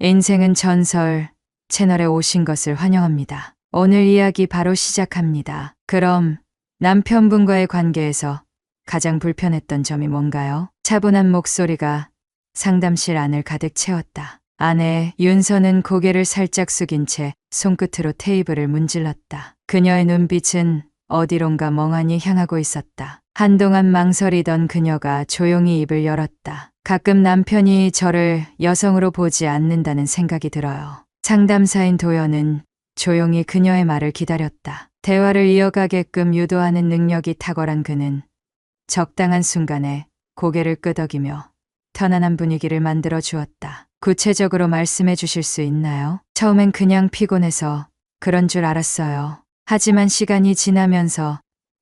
인생은 전설 채널에 오신 것을 환영합니다. 오늘 이야기 바로 시작합니다. 그럼 남편분과의 관계에서 가장 불편했던 점이 뭔가요? 차분한 목소리가 상담실 안을 가득 채웠다. 아내 윤서는 고개를 살짝 숙인 채 손끝으로 테이블을 문질렀다. 그녀의 눈빛은 어디론가 멍하니 향하고 있었다. 한동안 망설이던 그녀가 조용히 입을 열었다. 가끔 남편이 저를 여성으로 보지 않는다는 생각이 들어요. 상담사인 도연은 조용히 그녀의 말을 기다렸다. 대화를 이어가게끔 유도하는 능력이 탁월한 그는 적당한 순간에 고개를 끄덕이며 편안한 분위기를 만들어 주었다. 구체적으로 말씀해 주실 수 있나요? 처음엔 그냥 피곤해서 그런 줄 알았어요. 하지만 시간이 지나면서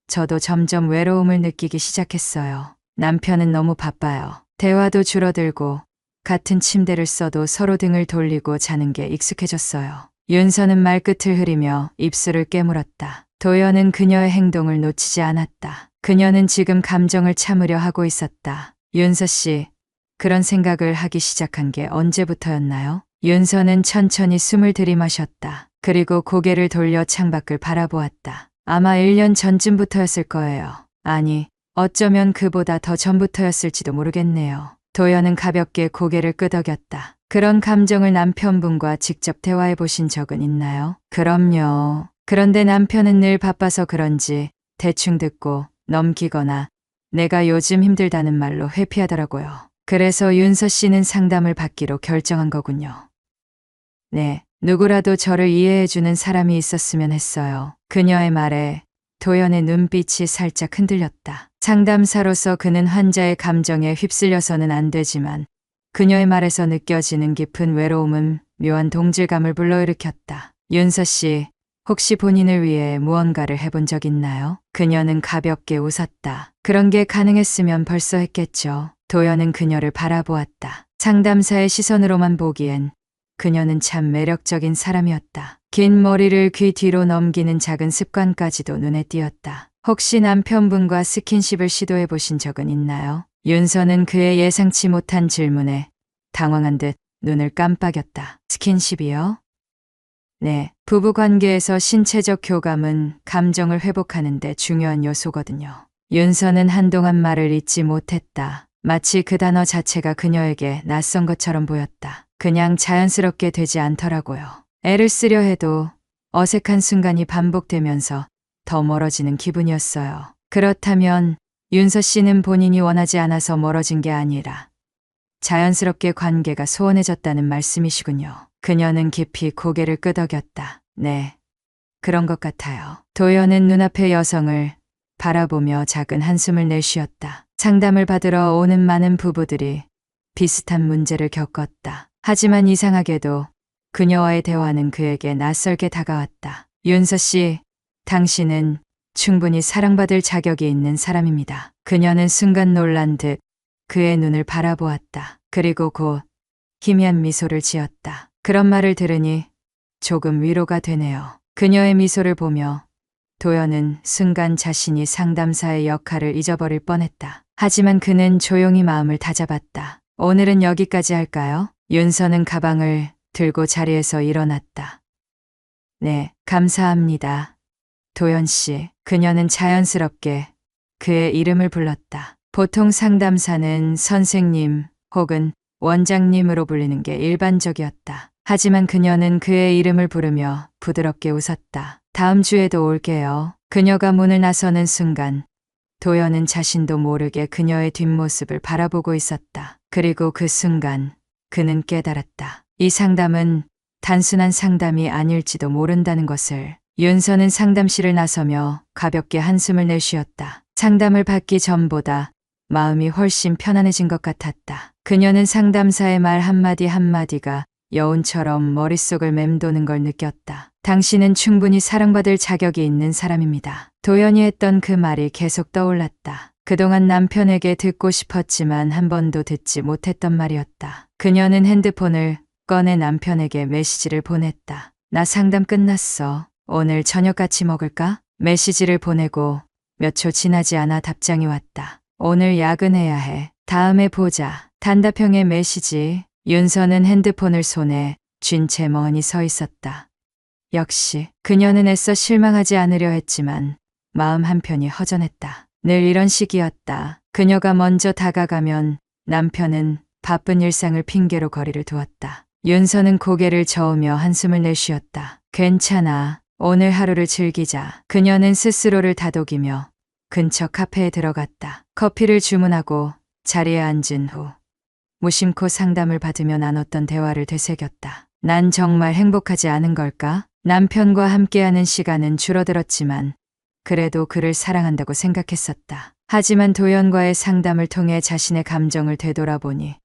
저도 점점 외로움을 느끼기 시작했어요. 남편은 너무 바빠요. 대화도 줄어들고 같은 침대를 써도 서로 등을 돌리고 자는 게 익숙해졌어요. 윤서는 말끝을 흐리며 입술을 깨물었다. 도연은 그녀의 행동을 놓치지 않았다. 그녀는 지금 감정을 참으려 하고 있었다. 윤서 씨, 그런 생각을 하기 시작한 게 언제부터였나요? 윤서는 천천히 숨을 들이마셨다. 그리고 고개를 돌려 창밖을 바라보았다. 아마 1년 전쯤부터였을 거예요. 아니, 어쩌면 그보다 더 전부터였을지도 모르겠네요. 도연은 가볍게 고개를 끄덕였다. 그런 감정을 남편분과 직접 대화해 보신 적은 있나요? 그럼요. 그런데 남편은 늘 바빠서 그런지 대충 듣고 넘기거나 내가 요즘 힘들다는 말로 회피하더라고요. 그래서 윤서 씨는 상담을 받기로 결정한 거군요. 네, 누구라도 저를 이해해주는 사람이 있었으면 했어요. 그녀의 말에 도연의 눈빛이 살짝 흔들렸다. 상담사로서 그는 환자의 감정에 휩쓸려서는 안 되지만 그녀의 말에서 느껴지는 깊은 외로움은 묘한 동질감을 불러일으켰다. 윤서 씨, 혹시 본인을 위해 무언가를 해본 적 있나요? 그녀는 가볍게 웃었다. 그런 게 가능했으면 벌써 했겠죠. 도연은 그녀를 바라보았다. 상담사의 시선으로만 보기엔 그녀는 참 매력적인 사람이었다. 긴 머리를 귀 뒤로 넘기는 작은 습관까지도 눈에 띄었다. 혹시 남편분과 스킨십을 시도해 보신 적은 있나요? 윤서는 그의 예상치 못한 질문에 당황한 듯 눈을 깜빡였다. 스킨십이요? 네, 부부관계에서 신체적 교감은 감정을 회복하는 데 중요한 요소거든요. 윤서는 한동안 말을 잇지 못했다. 마치 그 단어 자체가 그녀에게 낯선 것처럼 보였다. 그냥 자연스럽게 되지 않더라고요. 애를 쓰려 해도 어색한 순간이 반복되면서 더 멀어지는 기분이었어요. 그렇다면 윤서 씨는 본인이 원하지 않아서 멀어진 게 아니라 자연스럽게 관계가 소원해졌다는 말씀이시군요. 그녀는 깊이 고개를 끄덕였다. 네, 그런 것 같아요. 도연은 눈앞의 여성을 바라보며 작은 한숨을 내쉬었다. 상담을 받으러 오는 많은 부부들이 비슷한 문제를 겪었다. 하지만 이상하게도 그녀와의 대화는 그에게 낯설게 다가왔다. 윤서 씨, 당신은 충분히 사랑받을 자격이 있는 사람입니다. 그녀는 순간 놀란 듯 그의 눈을 바라보았다. 그리고 곧 희미한 미소를 지었다. 그런 말을 들으니 조금 위로가 되네요. 그녀의 미소를 보며 도연은 순간 자신이 상담사의 역할을 잊어버릴 뻔했다. 하지만 그는 조용히 마음을 다잡았다. 오늘은 여기까지 할까요? 윤서는 가방을 들고 자리에서 일어났다. 네, 감사합니다. 도연 씨. 그녀는 자연스럽게 그의 이름을 불렀다. 보통 상담사는 선생님 혹은 원장님으로 불리는 게 일반적이었다. 하지만 그녀는 그의 이름을 부르며 부드럽게 웃었다. 다음 주에도 올게요. 그녀가 문을 나서는 순간 도연은 자신도 모르게 그녀의 뒷모습을 바라보고 있었다. 그리고 그 순간 그는 깨달았다. 이 상담은 단순한 상담이 아닐지도 모른다는 것을. 윤서는 상담실을 나서며 가볍게 한숨을 내쉬었다. 상담을 받기 전보다 마음이 훨씬 편안해진 것 같았다. 그녀는 상담사의 말 한마디 한마디가 여운처럼 머릿속을 맴도는 걸 느꼈다. 당신은 충분히 사랑받을 자격이 있는 사람입니다. 도연이 했던 그 말이 계속 떠올랐다. 그동안 남편에게 듣고 싶었지만 한 번도 듣지 못했던 말이었다. 그녀는 핸드폰을 꺼내 남편에게 메시지를 보냈다. 나 상담 끝났어. 오늘 저녁 같이 먹을까? 메시지를 보내고 몇 초 지나지 않아 답장이 왔다. 오늘 야근해야 해. 다음에 보자. 단답형의 메시지. 윤서는 핸드폰을 손에 쥔 채 멍하니 서 있었다. 역시 그녀는 애써 실망하지 않으려 했지만 마음 한편이 허전했다. 늘 이런 식이었다. 그녀가 먼저 다가가면 남편은 바쁜 일상을 핑계로 거리를 두었다. 윤서는 고개를 저으며 한숨을 내쉬었다. 괜찮아. 오늘 하루를 즐기자. 그녀는 스스로를 다독이며 근처 카페에 들어갔다. 커피를 주문하고 자리에 앉은 후 무심코 상담을 받으며 나눴던 대화를 되새겼다. 난 정말 행복하지 않은 걸까? 남편과 함께하는 시간은 줄어들었지만 그래도 그를 사랑한다고 생각했었다. 하지만 도연과의 상담을 통해 자신의 감정을 되돌아보니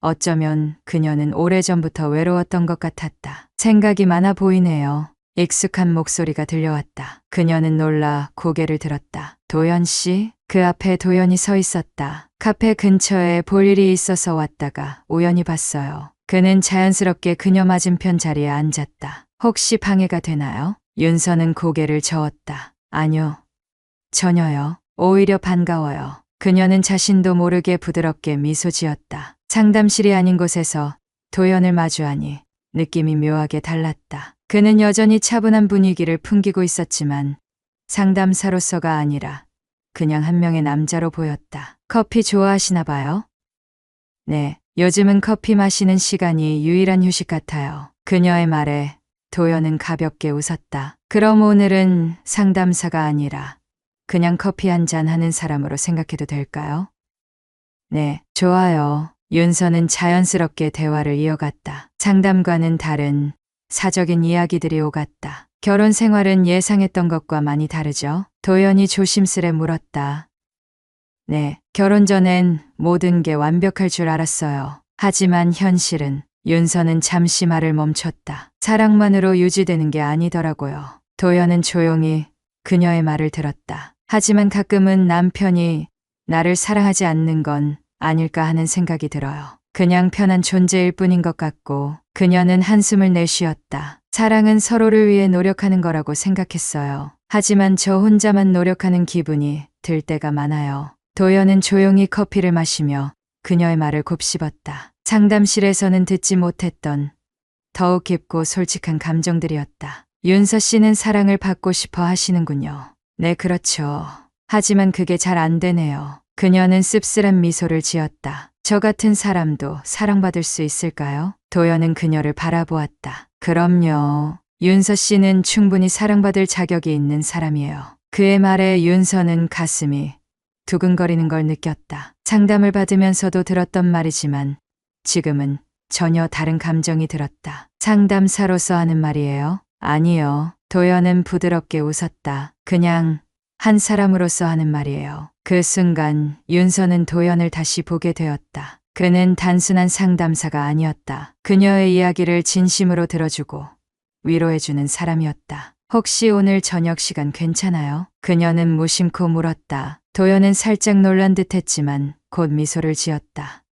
어쩌면 그녀는 오래전부터 외로웠던 것 같았다. 생각이 많아 보이네요. 익숙한 목소리가 들려왔다. 그녀는 놀라 고개를 들었다. 도연 씨? 그 앞에 도연이 서 있었다. 카페 근처에 볼 일이 있어서 왔다가 우연히 봤어요. 그는 자연스럽게 그녀 맞은편 자리에 앉았다. 혹시 방해가 되나요? 윤서는 고개를 저었다. 아니요. 전혀요. 오히려 반가워요. 그녀는 자신도 모르게 부드럽게 미소 지었다. 상담실이 아닌 곳에서 도연을 마주하니 느낌이 묘하게 달랐다. 그는 여전히 차분한 분위기를 풍기고 있었지만 상담사로서가 아니라 그냥 한 명의 남자로 보였다. 커피 좋아하시나 봐요? 네, 요즘은 커피 마시는 시간이 유일한 휴식 같아요. 그녀의 말에 도연은 가볍게 웃었다. 그럼 오늘은 상담사가 아니라 그냥 커피 한 잔 하는 사람으로 생각해도 될까요? 네, 좋아요. 윤서는 자연스럽게 대화를 이어갔다. 상담과는 다른 사적인 이야기들이 오갔다. 결혼 생활은 예상했던 것과 많이 다르죠? 도연이 조심스레 물었다. 네, 결혼 전엔 모든 게 완벽할 줄 알았어요. 하지만 현실은 윤서는 잠시 말을 멈췄다. 사랑만으로 유지되는 게 아니더라고요. 도연은 조용히 그녀의 말을 들었다. 하지만 가끔은 남편이 나를 사랑하지 않는 건 아닐까 하는 생각이 들어요. 그냥 편한 존재일 뿐인 것 같고. 그녀는 한숨을 내쉬었다. 사랑은 서로를 위해 노력하는 거라고 생각했어요. 하지만 저 혼자만 노력하는 기분이 들 때가 많아요. 도연은 조용히 커피를 마시며 그녀의 말을 곱씹었다. 상담실에서는 듣지 못했던 더욱 깊고 솔직한 감정들이었다. 윤서 씨는 사랑을 받고 싶어 하시는군요. 네, 그렇죠. 하지만 그게 잘 안 되네요. 그녀는 씁쓸한 미소를 지었다. 저 같은 사람도 사랑받을 수 있을까요? 도연은 그녀를 바라보았다. 그럼요. 윤서 씨는 충분히 사랑받을 자격이 있는 사람이에요. 그의 말에 윤서는 가슴이 두근거리는 걸 느꼈다. 상담을 받으면서도 들었던 말이지만 지금은 전혀 다른 감정이 들었다. 상담사로서 하는 말이에요? 아니요. 도연은 부드럽게 웃었다. 그냥 한 사람으로서 하는 말이에요. 그 순간 윤서는 도연을 다시 보게 되었다. 그는 단순한 상담사가 아니었다. 그녀의 이야기를 진심으로 들어주고 위로해주는 사람이었다. 혹시 오늘 저녁 시간 괜찮아요? 그녀는 무심코 물었다. 도연은 살짝 놀란 듯 했지만 곧 미소를 지었다.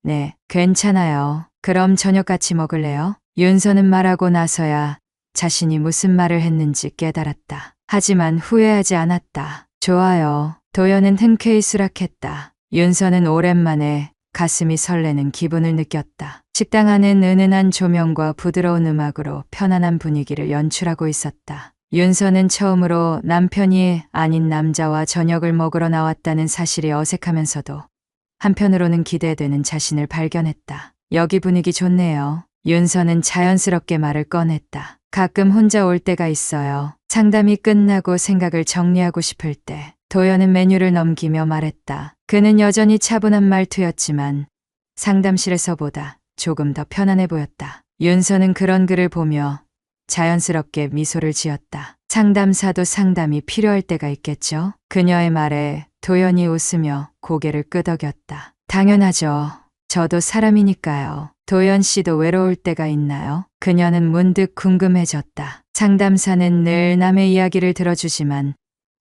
네, 괜찮아요. 그럼 저녁 같이 먹을래요? 윤서는 말하고 나서야 자신이 무슨 말을 했는지 깨달았다. 하지만 후회하지 않았다. 좋아요. 도연은 흔쾌히 수락했다. 윤서는 오랜만에 가슴이 설레는 기분을 느꼈다. 식당 안은 은은한 조명과 부드러운 음악으로 편안한 분위기를 연출하고 있었다. 윤서는 처음으로 남편이 아닌 남자와 저녁을 먹으러 나왔다는 사실이 어색하면서도 한편으로는 기대되는 자신을 발견했다. 여기 분위기 좋네요. 윤서는 자연스럽게 말을 꺼냈다. 가끔 혼자 올 때가 있어요. 상담이 끝나고 생각을 정리하고 싶을 때. 도연은 메뉴를 넘기며 말했다. 그는 여전히 차분한 말투였지만 상담실에서보다 조금 더 편안해 보였다. 윤서는 그런 그를 보며 자연스럽게 미소를 지었다. 상담사도 상담이 필요할 때가 있겠죠? 그녀의 말에 도연이 웃으며 고개를 끄덕였다. 당연하죠. 저도 사람이니까요. 도연 씨도 외로울 때가 있나요? 그녀는 문득 궁금해졌다. 상담사는 늘 남의 이야기를 들어주지만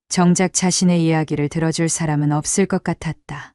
정작 자신의 이야기를 들어줄 사람은 없을 것 같았다.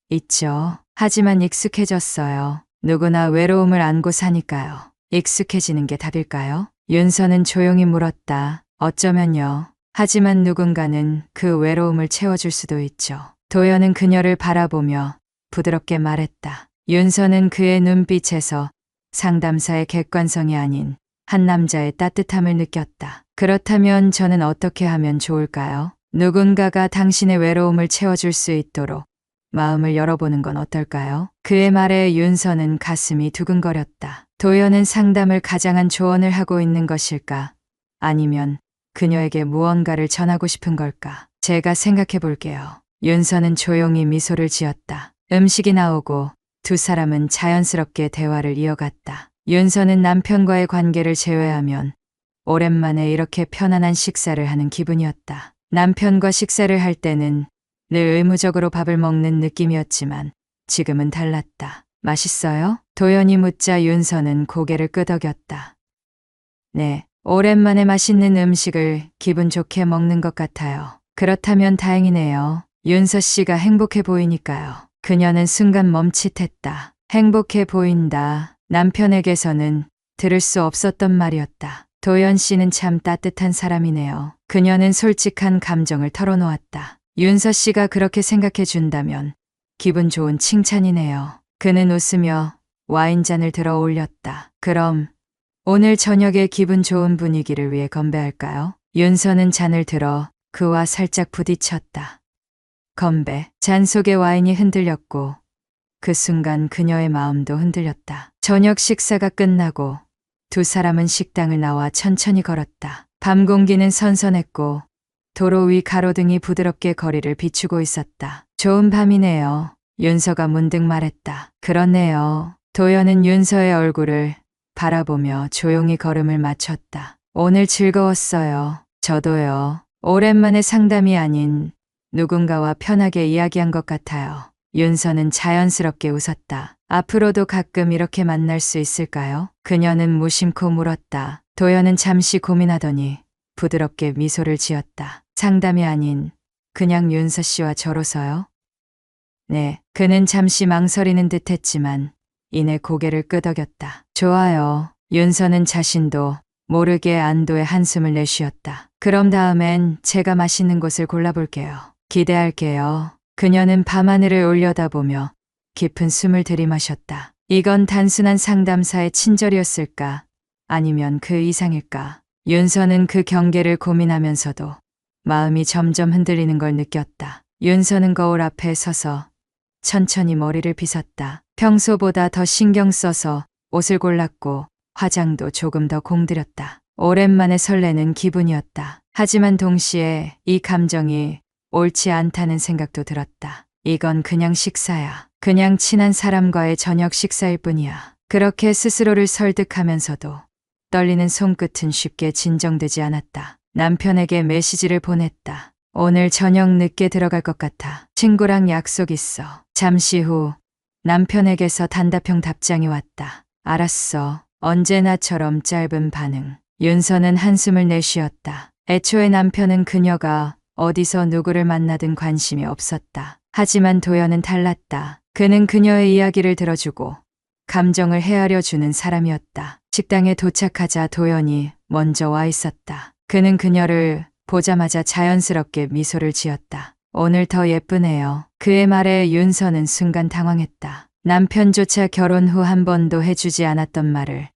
있죠. 하지만 익숙해졌어요. 누구나 외로움을 안고 사니까요. 익숙해지는 게 답일까요? 윤서는 조용히 물었다. 어쩌면요. 하지만 누군가는 그 외로움을 채워줄 수도 있죠. 도연은 그녀를 바라보며 부드럽게 말했다. 윤서는 그의 눈빛에서 상담사의 객관성이 아닌 한 남자의 따뜻함을 느꼈다. 그렇다면 저는 어떻게 하면 좋을까요? 누군가가 당신의 외로움을 채워줄 수 있도록 마음을 열어보는 건 어떨까요? 그의 말에 윤서는 가슴이 두근거렸다. 도연은 상담을 가장한 조언을 하고 있는 것일까? 아니면 그녀에게 무언가를 전하고 싶은 걸까? 제가 생각해 볼게요. 윤서는 조용히 미소를 지었다. 음식이 나오고 두 사람은 자연스럽게 대화를 이어갔다. 윤서는 남편과의 관계를 제외하면 오랜만에 이렇게 편안한 식사를 하는 기분이었다. 남편과 식사를 할 때는 늘 의무적으로 밥을 먹는 느낌이었지만 지금은 달랐다. 맛있어요? 도연이 묻자 윤서는 고개를 끄덕였다. 네, 오랜만에 맛있는 음식을 기분 좋게 먹는 것 같아요. 그렇다면 다행이네요. 윤서 씨가 행복해 보이니까요. 그녀는 순간 멈칫했다. 행복해 보인다. 남편에게서는 들을 수 없었던 말이었다. 도연 씨는 참 따뜻한 사람이네요. 그녀는 솔직한 감정을 털어놓았다. 윤서 씨가 그렇게 생각해 준다면 기분 좋은 칭찬이네요. 그는 웃으며 와인잔을 들어 올렸다. 그럼 오늘 저녁에 기분 좋은 분위기를 위해 건배할까요? 윤서는 잔을 들어 그와 살짝 부딪혔다. 건배. 잔 속의 와인이 흔들렸고 그 순간 그녀의 마음도 흔들렸다. 저녁 식사가 끝나고 두 사람은 식당을 나와 천천히 걸었다. 밤 공기는 선선했고 도로 위 가로등이 부드럽게 거리를 비추고 있었다. 좋은 밤이네요. 윤서가 문득 말했다. 그렇네요. 도연은 윤서의 얼굴을 바라보며 조용히 걸음을 맞췄다. 오늘 즐거웠어요. 저도요. 오랜만에 상담이 아닌 누군가와 편하게 이야기한 것 같아요. 윤서는 자연스럽게 웃었다. 앞으로도 가끔 이렇게 만날 수 있을까요? 그녀는 무심코 물었다. 도연은 잠시 고민하더니 부드럽게 미소를 지었다. 상담이 아닌 그냥 윤서 씨와 저로서요? 네, 그는 잠시 망설이는 듯 했지만 이내 고개를 끄덕였다. 좋아요. 윤서는 자신도 모르게 안도의 한숨을 내쉬었다. 그럼 다음엔 제가 맛있는 곳을 골라볼게요. 기대할게요. 그녀는 밤하늘을 올려다보며 깊은 숨을 들이마셨다. 이건 단순한 상담사의 친절이었을까? 아니면 그 이상일까? 윤서는 그 경계를 고민하면서도 마음이 점점 흔들리는 걸 느꼈다. 윤서는 거울 앞에 서서 천천히 머리를 빗었다. 평소보다 더 신경 써서 옷을 골랐고 화장도 조금 더 공들였다. 오랜만에 설레는 기분이었다. 하지만 동시에 이 감정이 옳지 않다는 생각도 들었다. 이건 그냥 식사야. 그냥 친한 사람과의 저녁 식사일 뿐이야. 그렇게 스스로를 설득하면서도 떨리는 손끝은 쉽게 진정되지 않았다. 남편에게 메시지를 보냈다. 오늘 저녁 늦게 들어갈 것 같아. 친구랑 약속 있어. 잠시 후 남편에게서 단답형 답장이 왔다. 알았어. 언제나처럼 짧은 반응. 윤서는 한숨을 내쉬었다. 애초에 남편은 그녀가 어디서 누구를 만나든 관심이 없었다. 하지만 도연은 달랐다. 그는 그녀의 이야기를 들어주고 감정을 헤아려주는 사람이었다. 식당에 도착하자 도연이 먼저 와 있었다. 그는 그녀를 보자마자 자연스럽게 미소를 지었다. 오늘 더 예쁘네요. 그의 말에 윤서는 순간 당황했다. 남편조차 결혼 후 한 번도 해주지 않았던 말을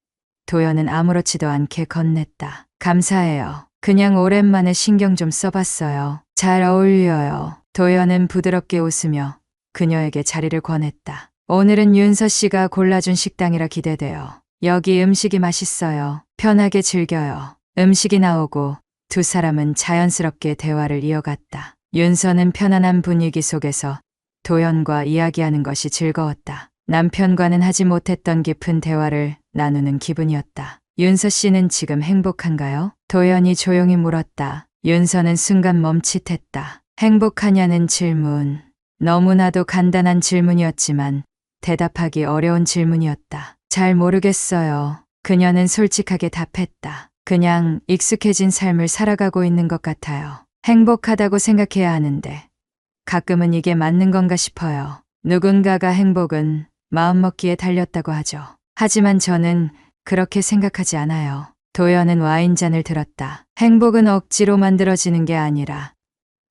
도연은 아무렇지도 않게 건넸다. 감사해요. 그냥 오랜만에 신경 좀 써봤어요. 잘 어울려요. 도연은 부드럽게 웃으며 그녀에게 자리를 권했다. 오늘은 윤서 씨가 골라준 식당이라 기대돼요. 여기 음식이 맛있어요. 편하게 즐겨요. 음식이 나오고 두 사람은 자연스럽게 대화를 이어갔다. 윤서는 편안한 분위기 속에서 도연과 이야기하는 것이 즐거웠다. 남편과는 하지 못했던 깊은 대화를 나누는 기분이었다. 윤서 씨는 지금 행복한가요? 도연이 조용히 물었다. 윤서는 순간 멈칫했다. 행복하냐는 질문. 너무나도 간단한 질문이었지만 대답하기 어려운 질문이었다. 잘 모르겠어요. 그녀는 솔직하게 답했다. 그냥 익숙해진 삶을 살아가고 있는 것 같아요. 행복하다고 생각해야 하는데 가끔은 이게 맞는 건가 싶어요. 누군가가 행복은 마음먹기에 달렸다고 하죠. 하지만 저는 그렇게 생각하지 않아요. 도연은 와인잔을 들었다. 행복은 억지로 만들어지는 게 아니라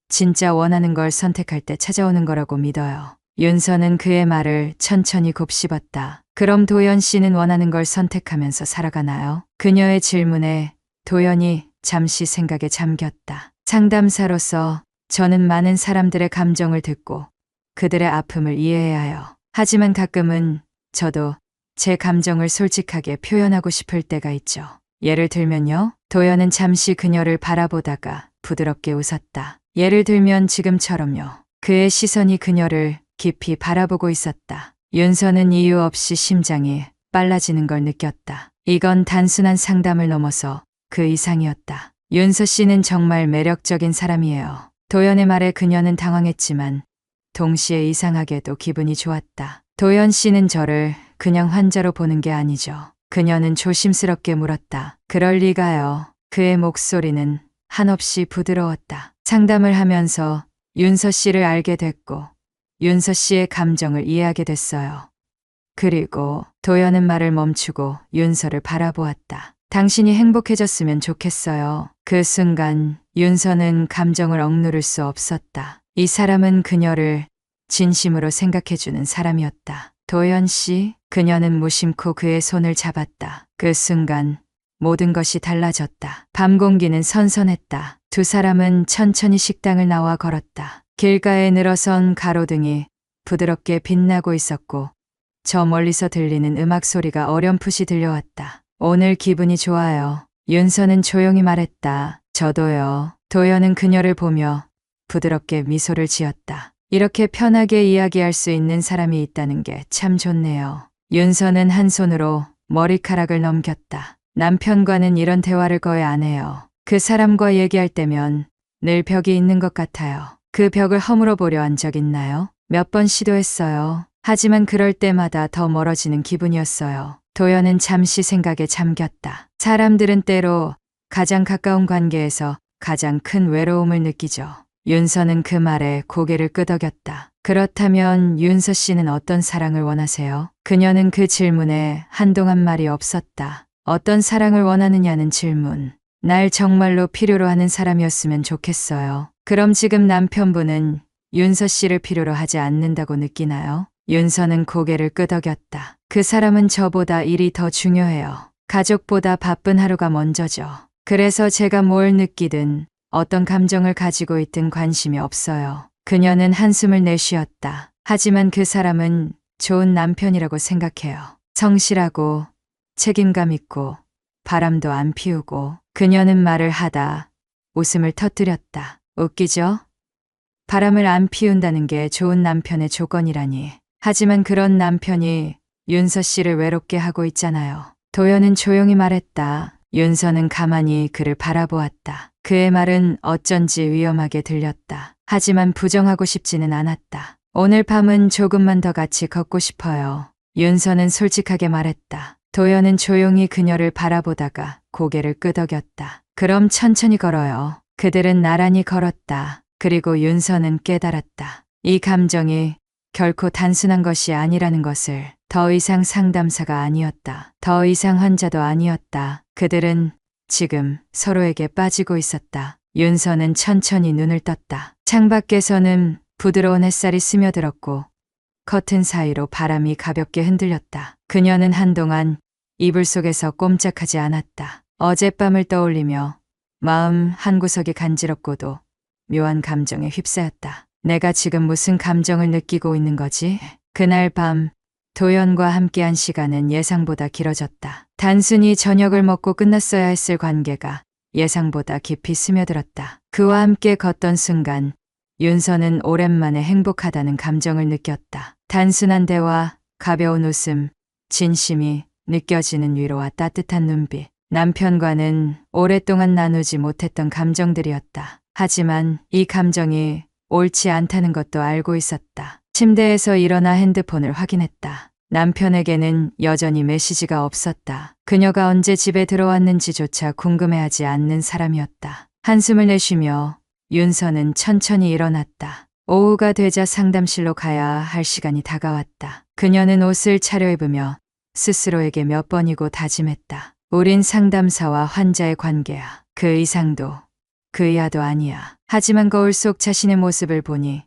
진짜 원하는 걸 선택할 때 찾아오는 거라고 믿어요. 윤서는 그의 말을 천천히 곱씹었다. 그럼 도연 씨는 원하는 걸 선택하면서 살아가나요? 그녀의 질문에 도연이 잠시 생각에 잠겼다. 상담사로서 저는 많은 사람들의 감정을 듣고 그들의 아픔을 이해해야 해요. 하지만 가끔은 저도 제 감정을 솔직하게 표현하고 싶을 때가 있죠. 예를 들면요. 도연은 잠시 그녀를 바라보다가 부드럽게 웃었다. 예를 들면 지금처럼요. 그의 시선이 그녀를 깊이 바라보고 있었다. 윤서는 이유 없이 심장이 빨라지는 걸 느꼈다. 이건 단순한 상담을 넘어서 그 이상이었다. 윤서 씨는 정말 매력적인 사람이에요. 도연의 말에 그녀는 당황했지만 동시에 이상하게도 기분이 좋았다. 도연 씨는 저를 그냥 환자로 보는 게 아니죠. 그녀는 조심스럽게 물었다. 그럴 리가요. 그의 목소리는 한없이 부드러웠다. 상담을 하면서 윤서 씨를 알게 됐고 윤서 씨의 감정을 이해하게 됐어요. 그리고 도연은 말을 멈추고 윤서를 바라보았다. 당신이 행복해졌으면 좋겠어요. 그 순간 윤서는 감정을 억누를 수 없었다. 이 사람은 그녀를 진심으로 생각해주는 사람이었다. 도연 씨, 그녀는 무심코 그의 손을 잡았다. 그 순간 모든 것이 달라졌다. 밤 공기는 선선했다. 두 사람은 천천히 식당을 나와 걸었다. 길가에 늘어선 가로등이 부드럽게 빛나고 있었고 저 멀리서 들리는 음악 소리가 어렴풋이 들려왔다. 오늘 기분이 좋아요. 윤서는 조용히 말했다. 저도요. 도연은 그녀를 보며 부드럽게 미소를 지었다. 이렇게 편하게 이야기할 수 있는 사람이 있다는 게 참 좋네요. 윤서는 한 손으로 머리카락을 넘겼다. 남편과는 이런 대화를 거의 안 해요. 그 사람과 얘기할 때면 늘 벽이 있는 것 같아요. 그 벽을 허물어 보려 한 적 있나요? 몇 번 시도했어요. 하지만 그럴 때마다 더 멀어지는 기분이었어요. 도연은 잠시 생각에 잠겼다. 사람들은 때로 가장 가까운 관계에서 가장 큰 외로움을 느끼죠. 윤서는 그 말에 고개를 끄덕였다. 그렇다면 윤서 씨는 어떤 사랑을 원하세요? 그녀는 그 질문에 한동안 말이 없었다. 어떤 사랑을 원하느냐는 질문. 날 정말로 필요로 하는 사람이었으면 좋겠어요. 그럼 지금 남편분은 윤서 씨를 필요로 하지 않는다고 느끼나요? 윤서는 고개를 끄덕였다. 그 사람은 저보다 일이 더 중요해요. 가족보다 바쁜 하루가 먼저죠. 그래서 제가 뭘 느끼든 어떤 감정을 가지고 있든 관심이 없어요. 그녀는 한숨을 내쉬었다. 하지만 그 사람은 좋은 남편이라고 생각해요. 성실하고 책임감 있고 바람도 안 피우고. 그녀는 말을 하다 웃음을 터뜨렸다. 웃기죠? 바람을 안 피운다는 게 좋은 남편의 조건이라니. 하지만 그런 남편이 윤서 씨를 외롭게 하고 있잖아요. 도연은 조용히 말했다. 윤서는 가만히 그를 바라보았다. 그의 말은 어쩐지 위험하게 들렸다. 하지만 부정하고 싶지는 않았다. 오늘 밤은 조금만 더 같이 걷고 싶어요. 윤서는 솔직하게 말했다. 도연은 조용히 그녀를 바라보다가 고개를 끄덕였다. 그럼 천천히 걸어요. 그들은 나란히 걸었다. 그리고 윤서는 깨달았다. 이 감정이 결코 단순한 것이 아니라는 것을. 더 이상 상담사가 아니었다. 더 이상 환자도 아니었다. 그들은 지금 서로에게 빠지고 있었다. 윤서는 천천히 눈을 떴다. 창밖에서는 부드러운 햇살이 스며들었고 커튼 사이로 바람이 가볍게 흔들렸다. 그녀는 한동안 이불 속에서 꼼짝하지 않았다. 어젯밤을 떠올리며 마음 한구석이 간지럽고도 묘한 감정에 휩싸였다. 내가 지금 무슨 감정을 느끼고 있는 거지? 그날 밤 도연과 함께한 시간은 예상보다 길어졌다. 단순히 저녁을 먹고 끝났어야 했을 관계가 예상보다 깊이 스며들었다. 그와 함께 걷던 순간 윤서는 오랜만에 행복하다는 감정을 느꼈다. 단순한 대화, 가벼운 웃음, 진심이 느껴지는 위로와 따뜻한 눈빛. 남편과는 오랫동안 나누지 못했던 감정들이었다. 하지만 이 감정이 옳지 않다는 것도 알고 있었다. 침대에서 일어나 핸드폰을 확인했다. 남편에게는 여전히 메시지가 없었다. 그녀가 언제 집에 들어왔는지조차 궁금해하지 않는 사람이었다. 한숨을 내쉬며 윤서는 천천히 일어났다. 오후가 되자 상담실로 가야 할 시간이 다가왔다. 그녀는 옷을 차려입으며 스스로에게 몇 번이고 다짐했다. 우린 상담사와 환자의 관계야. 그 이상도 그 이하도 아니야. 하지만 거울 속 자신의 모습을 보니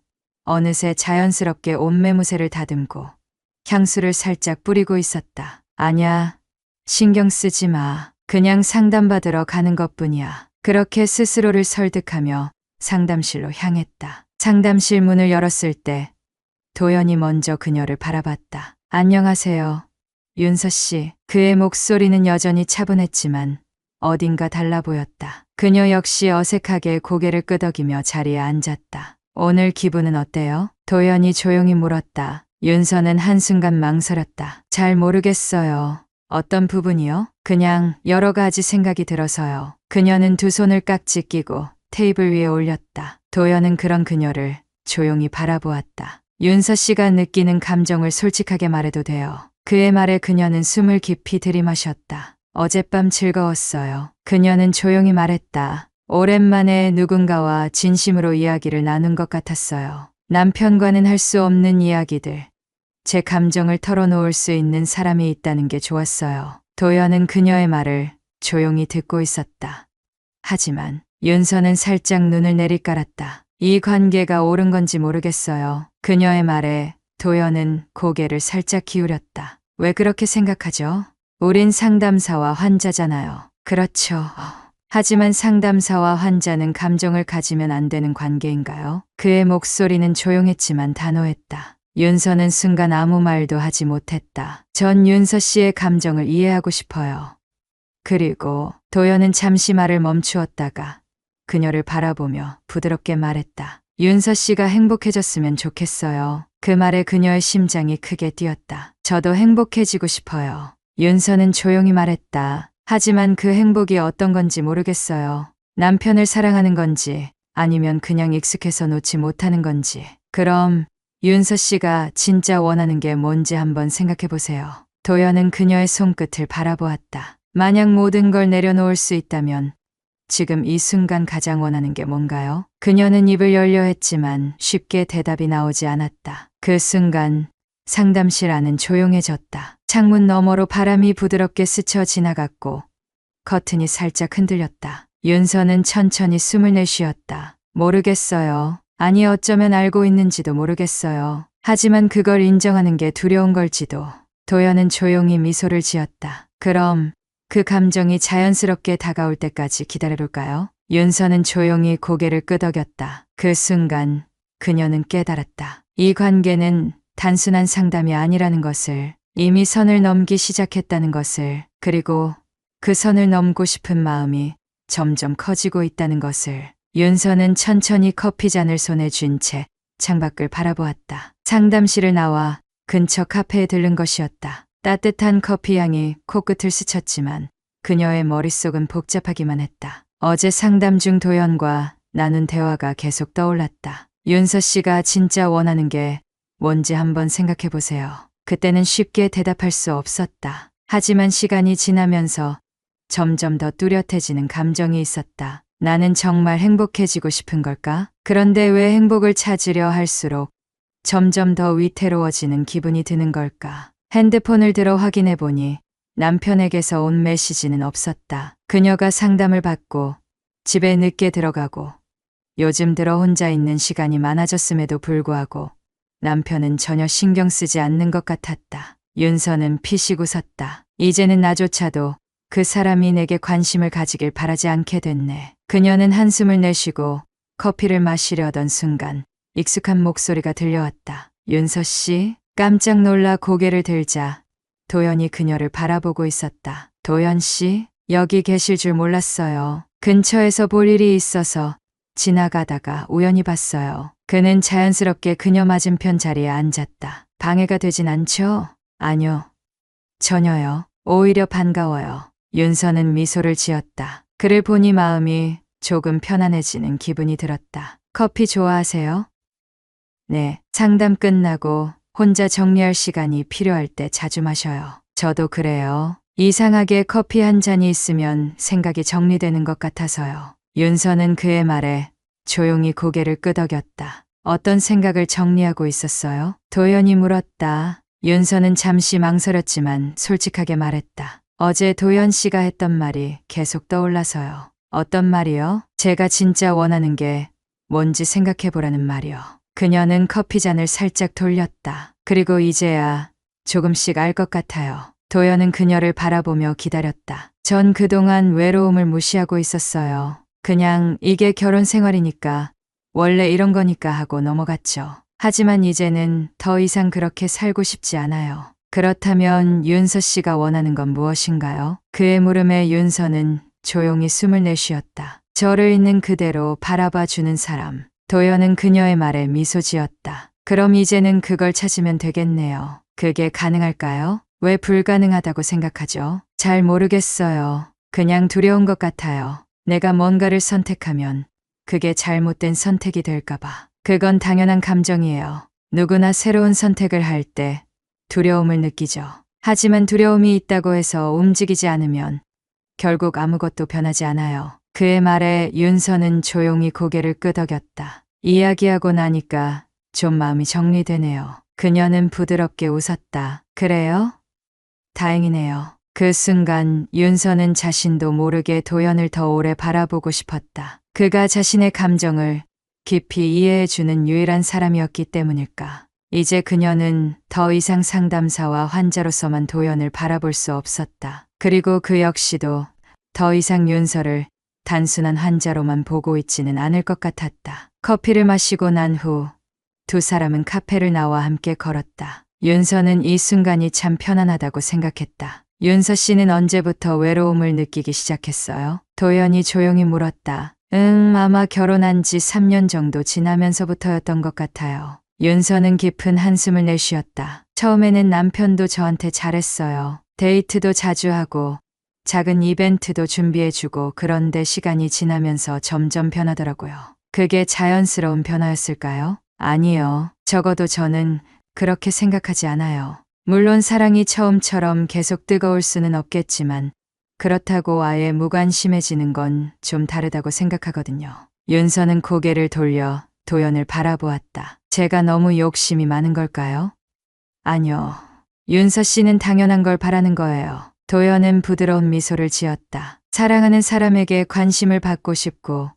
어느새 자연스럽게 옷매무새를 다듬고 향수를 살짝 뿌리고 있었다. 아냐, 신경 쓰지 마. 그냥 상담받으러 가는 것뿐이야. 그렇게 스스로를 설득하며 상담실로 향했다. 상담실 문을 열었을 때 도연이 먼저 그녀를 바라봤다. 안녕하세요, 윤서 씨. 그의 목소리는 여전히 차분했지만 어딘가 달라 보였다. 그녀 역시 어색하게 고개를 끄덕이며 자리에 앉았다. 오늘 기분은 어때요? 도연이 조용히 물었다. 윤서는 한순간 망설였다. 잘 모르겠어요. 어떤 부분이요? 그냥 여러 가지 생각이 들어서요. 그녀는 두 손을 깍지 끼고 테이블 위에 올렸다. 도연은 그런 그녀를 조용히 바라보았다. 윤서 씨가 느끼는 감정을 솔직하게 말해도 돼요. 그의 말에 그녀는 숨을 깊이 들이마셨다. 어젯밤 즐거웠어요. 그녀는 조용히 말했다. 오랜만에 누군가와 진심으로 이야기를 나눈 것 같았어요. 남편과는 할 수 없는 이야기들. 제 감정을 털어놓을 수 있는 사람이 있다는 게 좋았어요. 도연은 그녀의 말을 조용히 듣고 있었다. 하지만 윤서는 살짝 눈을 내리깔았다. 이 관계가 옳은 건지 모르겠어요. 그녀의 말에 도연은 고개를 살짝 기울였다. 왜 그렇게 생각하죠? 우린 상담사와 환자잖아요. 그렇죠. 하지만 상담사와 환자는 감정을 가지면 안 되는 관계인가요? 그의 목소리는 조용했지만 단호했다. 윤서는 순간 아무 말도 하지 못했다. 전 윤서 씨의 감정을 이해하고 싶어요. 그리고 도연은 잠시 말을 멈추었다가 그녀를 바라보며 부드럽게 말했다. 윤서 씨가 행복해졌으면 좋겠어요. 그 말에 그녀의 심장이 크게 뛰었다. 저도 행복해지고 싶어요. 윤서는 조용히 말했다. 하지만 그 행복이 어떤 건지 모르겠어요. 남편을 사랑하는 건지 아니면 그냥 익숙해서 놓지 못하는 건지. 그럼 윤서 씨가 진짜 원하는 게 뭔지 한번 생각해 보세요. 도연은 그녀의 손끝을 바라보았다. 만약 모든 걸 내려놓을 수 있다면 지금 이 순간 가장 원하는 게 뭔가요? 그녀는 입을 열려 했지만 쉽게 대답이 나오지 않았다. 그 순간 상담실 안은 조용해졌다. 창문 너머로 바람이 부드럽게 스쳐 지나갔고 커튼이 살짝 흔들렸다. 윤서는 천천히 숨을 내쉬었다. 모르겠어요. 아니 어쩌면 알고 있는지도 모르겠어요. 하지만 그걸 인정하는 게 두려운 걸지도. 도연은 조용히 미소를 지었다. 그럼 그 감정이 자연스럽게 다가올 때까지 기다려볼까요? 윤서는 조용히 고개를 끄덕였다. 그 순간 그녀는 깨달았다. 이 관계는 단순한 상담이 아니라는 것을, 이미 선을 넘기 시작했다는 것을, 그리고 그 선을 넘고 싶은 마음이 점점 커지고 있다는 것을. 윤서는 천천히 커피잔을 손에 쥔 채 창밖을 바라보았다. 상담실을 나와 근처 카페에 들른 것이었다. 따뜻한 커피 향이 코끝을 스쳤지만 그녀의 머릿속은 복잡하기만 했다. 어제 상담 중 도연과 나눈 대화가 계속 떠올랐다. 윤서 씨가 진짜 원하는 게 뭔지 한번 생각해 보세요. 그때는 쉽게 대답할 수 없었다. 하지만 시간이 지나면서 점점 더 뚜렷해지는 감정이 있었다. 나는 정말 행복해지고 싶은 걸까? 그런데 왜 행복을 찾으려 할수록 점점 더 위태로워지는 기분이 드는 걸까? 핸드폰을 들어 확인해 보니 남편에게서 온 메시지는 없었다. 그녀가 상담을 받고 집에 늦게 들어가고 요즘 들어 혼자 있는 시간이 많아졌음에도 불구하고 남편은 전혀 신경 쓰지 않는 것 같았다. 윤서는 피식 웃었다. 이제는 나조차도 그 사람이 내게 관심을 가지길 바라지 않게 됐네. 그녀는 한숨을 내쉬고 커피를 마시려던 순간 익숙한 목소리가 들려왔다. 윤서 씨? 깜짝 놀라 고개를 들자 도연이 그녀를 바라보고 있었다. 도연 씨? 여기 계실 줄 몰랐어요. 근처에서 볼 일이 있어서 지나가다가 우연히 봤어요. 그는 자연스럽게 그녀 맞은편 자리에 앉았다. 방해가 되진 않죠? 아니요. 전혀요. 오히려 반가워요. 윤서는 미소를 지었다. 그를 보니 마음이 조금 편안해지는 기분이 들었다. 커피 좋아하세요? 네. 상담 끝나고 혼자 정리할 시간이 필요할 때 자주 마셔요. 저도 그래요. 이상하게 커피 한 잔이 있으면 생각이 정리되는 것 같아서요. 윤서는 그의 말에 조용히 고개를 끄덕였다. 어떤 생각을 정리하고 있었어요? 도연이 물었다. 윤서는 잠시 망설였지만 솔직하게 말했다. 어제 도연 씨가 했던 말이 계속 떠올라서요. 어떤 말이요? 제가 진짜 원하는 게 뭔지 생각해보라는 말이요. 그녀는 커피잔을 살짝 돌렸다. 그리고 이제야 조금씩 알 것 같아요. 도연은 그녀를 바라보며 기다렸다. 전 그동안 외로움을 무시하고 있었어요. 그냥 이게 결혼 생활이니까, 원래 이런 거니까 하고 넘어갔죠. 하지만 이제는 더 이상 그렇게 살고 싶지 않아요. 그렇다면 윤서 씨가 원하는 건 무엇인가요? 그의 물음에 윤서는 조용히 숨을 내쉬었다. 저를 있는 그대로 바라봐 주는 사람. 도연은 그녀의 말에 미소 지었다. 그럼 이제는 그걸 찾으면 되겠네요. 그게 가능할까요? 왜 불가능하다고 생각하죠? 잘 모르겠어요. 그냥 두려운 것 같아요. 내가 뭔가를 선택하면 그게 잘못된 선택이 될까봐. 그건 당연한 감정이에요. 누구나 새로운 선택을 할 때 두려움을 느끼죠. 하지만 두려움이 있다고 해서 움직이지 않으면 결국 아무것도 변하지 않아요. 그의 말에 윤서는 조용히 고개를 끄덕였다. 이야기하고 나니까 좀 마음이 정리되네요. 그녀는 부드럽게 웃었다. 그래요? 다행이네요. 그 순간 윤서는 자신도 모르게 도연을 더 오래 바라보고 싶었다. 그가 자신의 감정을 깊이 이해해주는 유일한 사람이었기 때문일까. 이제 그녀는 더 이상 상담사와 환자로서만 도연을 바라볼 수 없었다. 그리고 그 역시도 더 이상 윤서를 단순한 환자로만 보고 있지는 않을 것 같았다. 커피를 마시고 난 후 두 사람은 카페를 나와 함께 걸었다. 윤서는 이 순간이 참 편안하다고 생각했다. 윤서 씨는 언제부터 외로움을 느끼기 시작했어요? 도연이 조용히 물었다. 아마 결혼한 지 3년 정도 지나면서부터였던 것 같아요. 윤서는 깊은 한숨을 내쉬었다. 처음에는 남편도 저한테 잘했어요. 데이트도 자주 하고 작은 이벤트도 준비해주고. 그런데 시간이 지나면서 점점 변하더라고요. 그게 자연스러운 변화였을까요? 아니요. 적어도 저는 그렇게 생각하지 않아요. 물론 사랑이 처음처럼 계속 뜨거울 수는 없겠지만 그렇다고 아예 무관심해지는 건 좀 다르다고 생각하거든요. 윤서는 고개를 돌려 도연을 바라보았다. 제가 너무 욕심이 많은 걸까요? 아니요. 윤서 씨는 당연한 걸 바라는 거예요. 도연은 부드러운 미소를 지었다. 사랑하는 사람에게 관심을 받고 싶고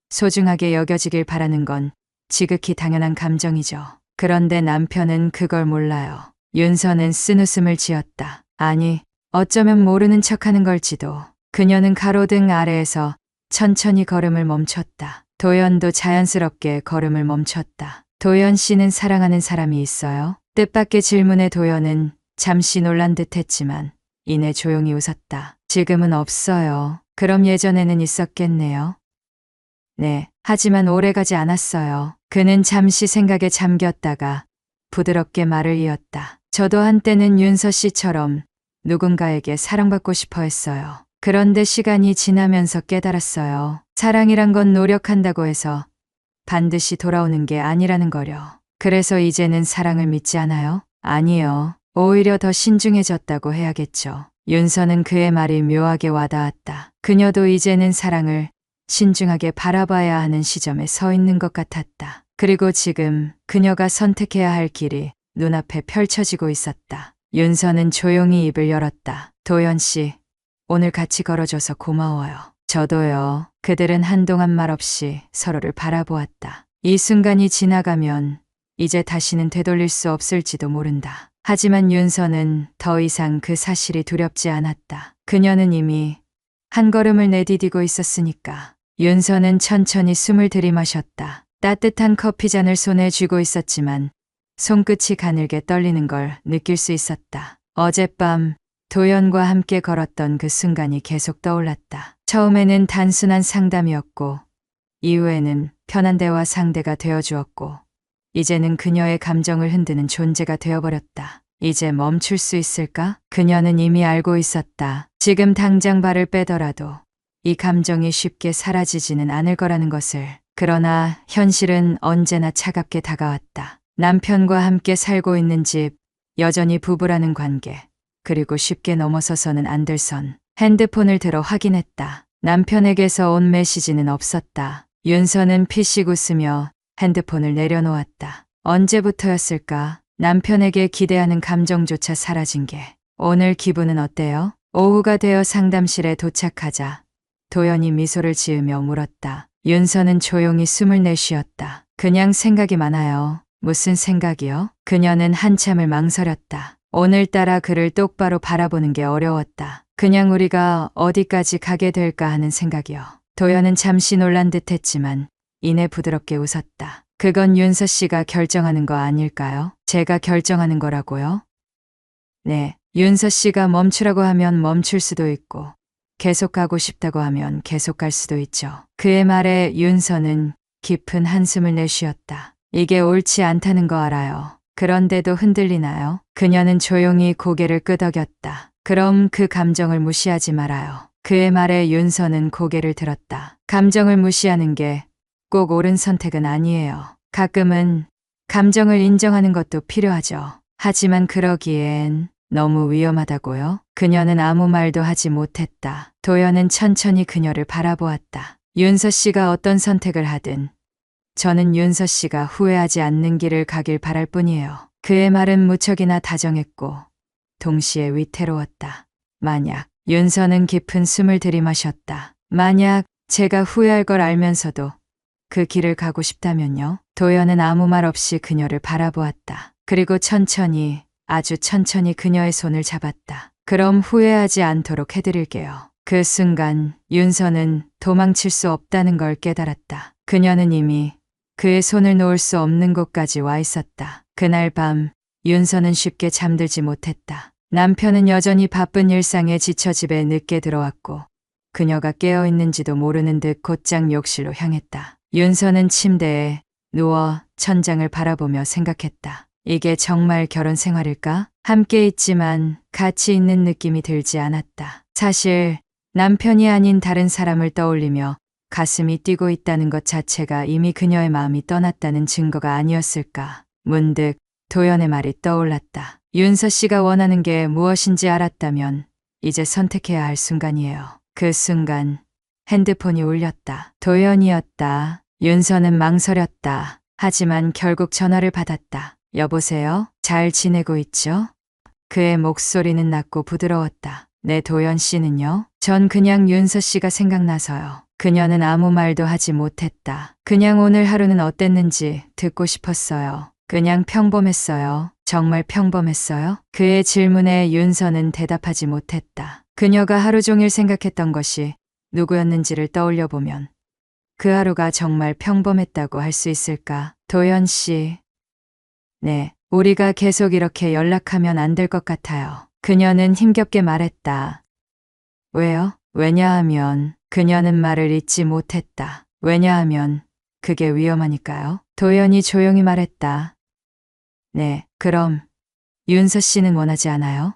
소중하게 여겨지길 바라는 건 지극히 당연한 감정이죠. 그런데 남편은 그걸 몰라요. 윤서는 쓴웃음을 지었다. 아니, 어쩌면 모르는 척하는 걸지도. 그녀는 가로등 아래에서 천천히 걸음을 멈췄다. 도연도 자연스럽게 걸음을 멈췄다. 도연 씨는 사랑하는 사람이 있어요? 뜻밖의 질문에 도연은 잠시 놀란 듯 했지만 이내 조용히 웃었다. 지금은 없어요. 그럼 예전에는 있었겠네요. 네, 하지만 오래가지 않았어요. 그는 잠시 생각에 잠겼다가 부드럽게 말을 이었다. 저도 한때는 윤서 씨처럼 누군가에게 사랑받고 싶어 했어요. 그런데 시간이 지나면서 깨달았어요. 사랑이란 건 노력한다고 해서 반드시 돌아오는 게 아니라는 거려. 그래서 이제는 사랑을 믿지 않아요? 아니요. 오히려 더 신중해졌다고 해야겠죠. 윤서는 그의 말이 묘하게 와닿았다. 그녀도 이제는 사랑을 신중하게 바라봐야 하는 시점에 서 있는 것 같았다. 그리고 지금 그녀가 선택해야 할 길이 눈앞에 펼쳐지고 있었다. 윤서는 조용히 입을 열었다. 도연 씨, 오늘 같이 걸어줘서 고마워요. 저도요. 그들은 한동안 말없이 서로를 바라보았다. 이 순간이 지나가면 이제 다시는 되돌릴 수 없을지도 모른다. 하지만 윤서는 더 이상 그 사실이 두렵지 않았다. 그녀는 이미 한 걸음을 내디디고 있었으니까. 윤서는 천천히 숨을 들이마셨다. 따뜻한 커피잔을 손에 쥐고 있었지만 손끝이 가늘게 떨리는 걸 느낄 수 있었다. 어젯밤 도연과 함께 걸었던 그 순간이 계속 떠올랐다. 처음에는 단순한 상담이었고 이후에는 편한 대화 상대가 되어주었고 이제는 그녀의 감정을 흔드는 존재가 되어버렸다. 이제 멈출 수 있을까? 그녀는 이미 알고 있었다. 지금 당장 발을 빼더라도 이 감정이 쉽게 사라지지는 않을 거라는 것을. 그러나 현실은 언제나 차갑게 다가왔다. 남편과 함께 살고 있는 집, 여전히 부부라는 관계, 그리고 쉽게 넘어서서는 안 될 선. 핸드폰을 들어 확인했다. 남편에게서 온 메시지는 없었다. 윤서는 피식 웃으며 핸드폰을 내려놓았다. 언제부터였을까? 남편에게 기대하는 감정조차 사라진 게. 오늘 기분은 어때요? 오후가 되어 상담실에 도착하자 도연이 미소를 지으며 물었다. 윤서는 조용히 숨을 내쉬었다. 그냥 생각이 많아요. 무슨 생각이요? 그녀는 한참을 망설였다. 오늘따라 그를 똑바로 바라보는 게 어려웠다. 그냥 우리가 어디까지 가게 될까 하는 생각이요. 도연은 잠시 놀란 듯 했지만 이내 부드럽게 웃었다. 그건 윤서 씨가 결정하는 거 아닐까요? 제가 결정하는 거라고요? 네. 윤서 씨가 멈추라고 하면 멈출 수도 있고 계속 가고 싶다고 하면 계속 갈 수도 있죠. 그의 말에 윤서는 깊은 한숨을 내쉬었다. 이게 옳지 않다는 거 알아요. 그런데도 흔들리나요? 그녀는 조용히 고개를 끄덕였다. 그럼 그 감정을 무시하지 말아요. 그의 말에 윤서는 고개를 들었다. 감정을 무시하는 게 꼭 옳은 선택은 아니에요. 가끔은 감정을 인정하는 것도 필요하죠. 하지만 그러기엔 너무 위험하다고요? 그녀는 아무 말도 하지 못했다. 도연은 천천히 그녀를 바라보았다. 윤서 씨가 어떤 선택을 하든 저는 윤서 씨가 후회하지 않는 길을 가길 바랄 뿐이에요. 그의 말은 무척이나 다정했고 동시에 위태로웠다. 만약 윤서는 깊은 숨을 들이마셨다. 만약 제가 후회할 걸 알면서도 그 길을 가고 싶다면요? 도연은 아무 말 없이 그녀를 바라보았다. 그리고 천천히, 아주 천천히 그녀의 손을 잡았다. 그럼 후회하지 않도록 해드릴게요. 그 순간 윤서는 도망칠 수 없다는 걸 깨달았다. 그녀는 이미 그의 손을 놓을 수 없는 곳까지 와 있었다. 그날 밤 윤서는 쉽게 잠들지 못했다. 남편은 여전히 바쁜 일상에 지쳐 집에 늦게 들어왔고 그녀가 깨어있는지도 모르는 듯 곧장 욕실로 향했다. 윤서는 침대에 누워 천장을 바라보며 생각했다. 이게 정말 결혼 생활일까? 함께 있지만 같이 있는 느낌이 들지 않았다. 사실 남편이 아닌 다른 사람을 떠올리며 가슴이 뛰고 있다는 것 자체가 이미 그녀의 마음이 떠났다는 증거가 아니었을까. 문득 도연의 말이 떠올랐다. 윤서 씨가 원하는 게 무엇인지 알았다면 이제 선택해야 할 순간이에요. 그 순간 핸드폰이 울렸다. 도연이었다. 윤서는 망설였다. 하지만 결국 전화를 받았다. 여보세요? 잘 지내고 있죠? 그의 목소리는 낮고 부드러웠다. 네, 도연 씨는요? 전 그냥 윤서 씨가 생각나서요. 그녀는 아무 말도 하지 못했다. 그냥 오늘 하루는 어땠는지 듣고 싶었어요. 그냥 평범했어요. 정말 평범했어요? 그의 질문에 윤서는 대답하지 못했다. 그녀가 하루 종일 생각했던 것이 누구였는지를 떠올려 보면 그 하루가 정말 평범했다고 할 수 있을까? 도연 씨. 네, 우리가 계속 이렇게 연락하면 안 될 것 같아요. 그녀는 힘겹게 말했다. 왜요? 왜냐하면 그녀는 말을 잇지 못했다. 왜냐하면 그게 위험하니까요. 도연이 조용히 말했다. 네, 그럼 윤서 씨는 원하지 않아요?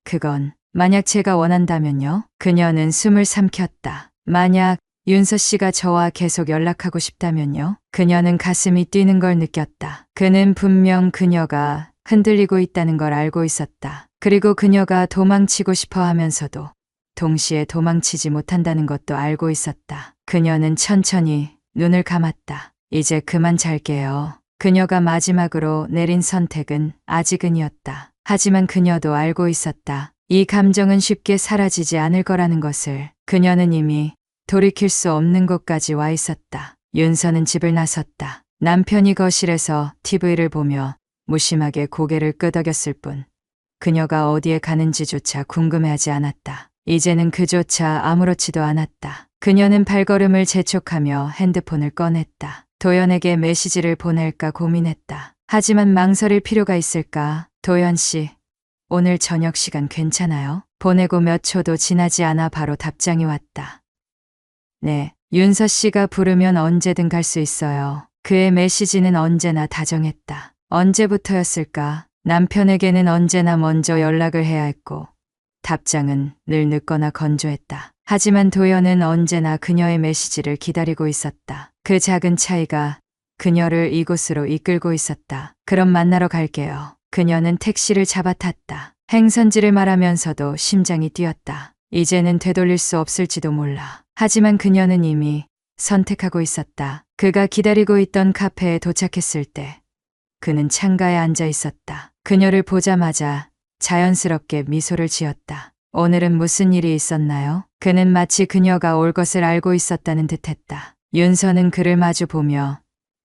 그건 만약 제가 원한다면요? 그녀는 숨을 삼켰다. 만약 윤서 씨가 저와 계속 연락하고 싶다면요? 그녀는 가슴이 뛰는 걸 느꼈다. 그는 분명 그녀가 흔들리고 있다는 걸 알고 있었다. 그리고 그녀가 도망치고 싶어 하면서도 동시에 도망치지 못한다는 것도 알고 있었다. 그녀는 천천히 눈을 감았다. 이제 그만 잘게요. 그녀가 마지막으로 내린 선택은 아직은이었다. 하지만 그녀도 알고 있었다. 이 감정은 쉽게 사라지지 않을 거라는 것을. 그녀는 이미 돌이킬 수 없는 곳까지 와 있었다. 윤서는 집을 나섰다. 남편이 거실에서 TV를 보며 무심하게 고개를 끄덕였을 뿐 그녀가 어디에 가는지조차 궁금해하지 않았다. 이제는 그조차 아무렇지도 않았다. 그녀는 발걸음을 재촉하며 핸드폰을 꺼냈다. 도연에게 메시지를 보낼까 고민했다. 하지만 망설일 필요가 있을까? 도연 씨, 오늘 저녁 시간 괜찮아요? 보내고 몇 초도 지나지 않아 바로 답장이 왔다. 네, 윤서 씨가 부르면 언제든 갈 수 있어요. 그의 메시지는 언제나 다정했다. 언제부터였을까? 남편에게는 언제나 먼저 연락을 해야 했고 답장은 늘 늦거나 건조했다. 하지만 도연은 언제나 그녀의 메시지를 기다리고 있었다. 그 작은 차이가 그녀를 이곳으로 이끌고 있었다. 그럼 만나러 갈게요. 그녀는 택시를 잡아탔다. 행선지를 말하면서도 심장이 뛰었다. 이제는 되돌릴 수 없을지도 몰라. 하지만 그녀는 이미 선택하고 있었다. 그가 기다리고 있던 카페에 도착했을 때 그는 창가에 앉아 있었다. 그녀를 보자마자 자연스럽게 미소를 지었다. 오늘은 무슨 일이 있었나요? 그는 마치 그녀가 올 것을 알고 있었다는 듯했다. 윤서는 그를 마주 보며